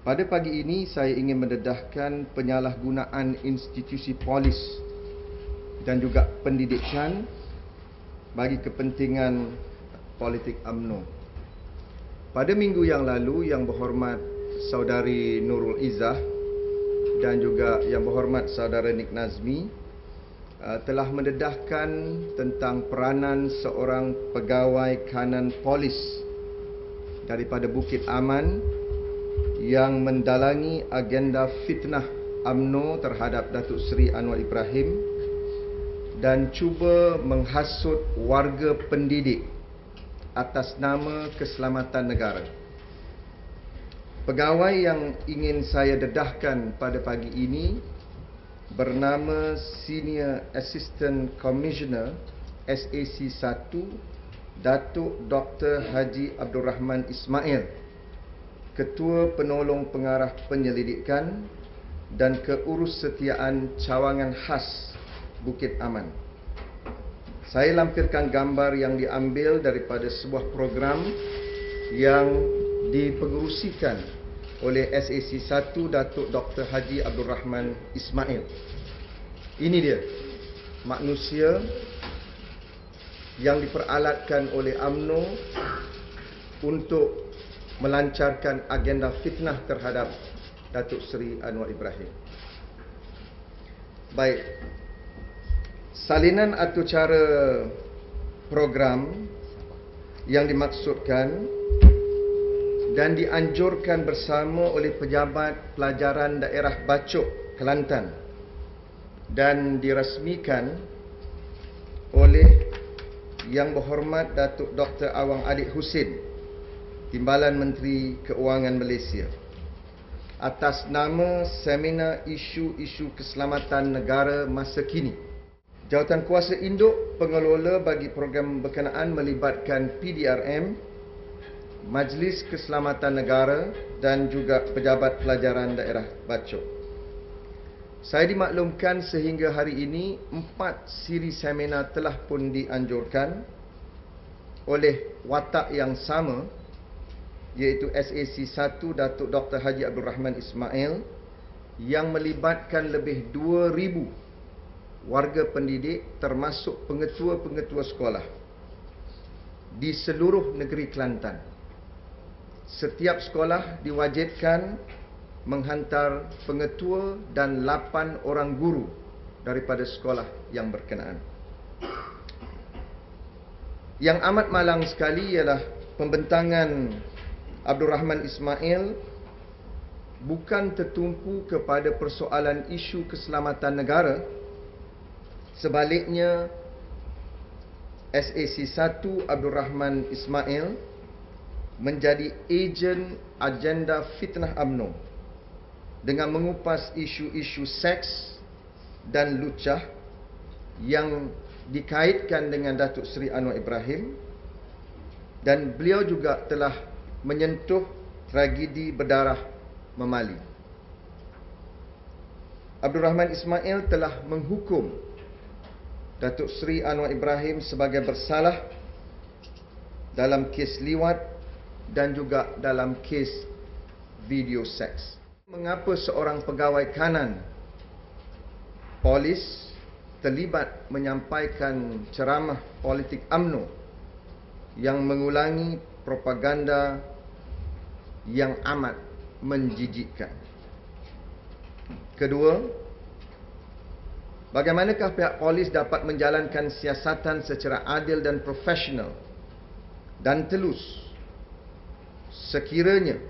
Pada pagi ini saya ingin mendedahkan penyalahgunaan institusi polis dan juga pendidikan bagi kepentingan politik UMNO. Pada minggu yang lalu, Yang Berhormat Saudari Nurul Izzah dan juga Yang Berhormat Saudara Nik Nazmi telah mendedahkan tentang peranan seorang pegawai kanan polis daripada Bukit Aman yang mendalangi agenda fitnah UMNO terhadap Datuk Seri Anwar Ibrahim dan cuba menghasut warga pendidik atas nama keselamatan negara. Pegawai yang ingin saya dedahkan pada pagi ini bernama Senior Assistant Commissioner SAC 1 Datuk Dr. Haji Abdul Rahman Ismail, Ketua Penolong Pengarah Penyelidikan dan Keurusetiaan Cawangan Khas Bukit Aman. Saya lampirkan gambar yang diambil daripada sebuah program yang dipengerusikan oleh SAC 1 Datuk Dr. Haji Abdul Rahman Ismail. Ini dia, manusia yang diperalatkan oleh UMNO untuk melancarkan agenda fitnah terhadap Datuk Seri Anwar Ibrahim. Baik, salinan atau cara program yang dimaksudkan dan dianjurkan bersama oleh Pejabat Pelajaran Daerah Bacok, Kelantan dan dirasmikan oleh Yang Berhormat Datuk Dr. Awang Adik Husin, Timbalan Menteri Keuangan Malaysia, atas nama Seminar Isu-Isu Keselamatan Negara Masa Kini. Jawatan Kuasa Induk Pengelola bagi program berkenaan melibatkan PDRM, Majlis Keselamatan Negara dan juga Pejabat Pelajaran Daerah Bacok. Saya dimaklumkan sehingga hari ini 4 siri seminar telah pun dianjurkan oleh watak yang sama, iaitu SAC 1 Datuk Dr. Haji Abdul Rahman Ismail, yang melibatkan lebih 2,000 warga pendidik termasuk pengetua-pengetua sekolah di seluruh negeri Kelantan. Setiap sekolah diwajibkan menghantar pengetua dan 8 orang guru daripada sekolah yang berkenaan. Yang amat malang sekali ialah pembentangan Abdul Rahman Ismail bukan tertumpu kepada persoalan isu keselamatan negara. Sebaliknya, SAC 1 Abdul Rahman Ismail menjadi ejen agenda fitnah UMNO dengan mengupas isu-isu seks dan lucah yang dikaitkan dengan Datuk Seri Anwar Ibrahim, dan beliau juga telah menyentuh tragedi berdarah Memali. Abdul Rahman Ismail telah menghukum Datuk Seri Anwar Ibrahim sebagai bersalah dalam kes liwat dan juga dalam kes video seks. Mengapa seorang pegawai kanan polis terlibat menyampaikan ceramah politik UMNO yang mengulangi propaganda yang amat menjijikkan? Kedua, bagaimanakah pihak polis dapat menjalankan siasatan secara adil dan profesional dan telus sekiranya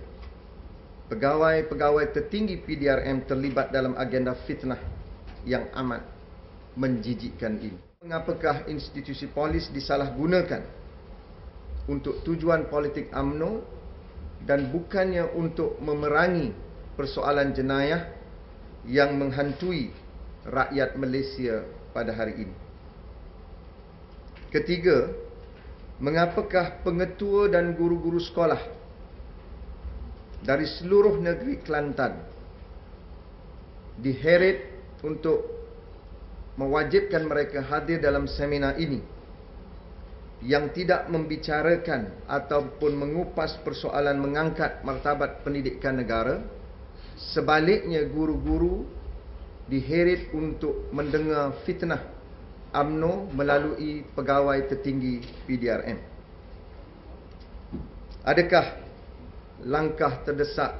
pegawai-pegawai tertinggi PDRM terlibat dalam agenda fitnah yang amat menjijikkan ini? Mengapakah institusi polis disalahgunakan untuk tujuan politik UMNO dan bukannya untuk memerangi persoalan jenayah yang menghantui rakyat Malaysia pada hari ini? Ketiga, mengapakah pengetua dan guru-guru sekolah dari seluruh negeri Kelantan diheret untuk mewajibkan mereka hadir dalam seminar ini yang tidak membicarakan ataupun mengupas persoalan mengangkat martabat pendidikan negara Sebaliknya, guru-guru diheret untuk mendengar fitnah UMNO melalui pegawai tertinggi PDRM. Adakah langkah terdesak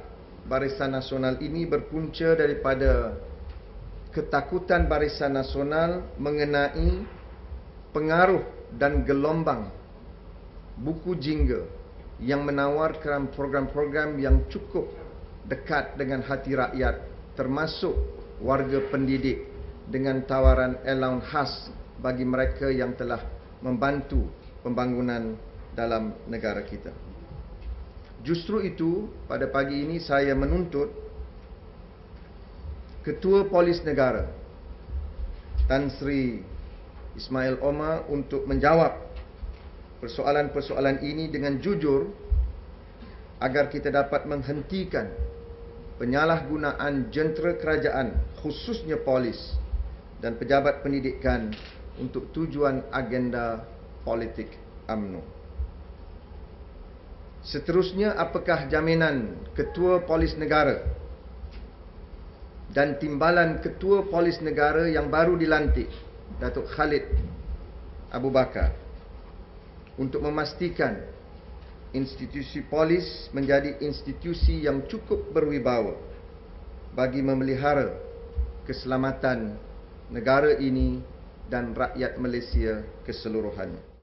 Barisan Nasional ini berpunca daripada ketakutan Barisan Nasional mengenai pengaruh dan gelombang buku jingga yang menawarkan program-program yang cukup dekat dengan hati rakyat, termasuk warga pendidik, dengan tawaran allowance khas bagi mereka yang telah membantu pembangunan dalam negara kita. Justru itu, pada pagi ini saya menuntut Ketua Polis Negara Tan Sri Ismail Omar untuk menjawab persoalan-persoalan ini dengan jujur agar kita dapat menghentikan penyalahgunaan jentera kerajaan, khususnya polis dan pejabat pendidikan untuk tujuan agenda politik UMNO. Seterusnya, apakah jaminan Ketua Polis Negara dan Timbalan Ketua Polis Negara yang baru dilantik, Datuk Khalid Abu Bakar, untuk memastikan institusi polis menjadi institusi yang cukup berwibawa bagi memelihara keselamatan negara ini dan rakyat Malaysia keseluruhannya.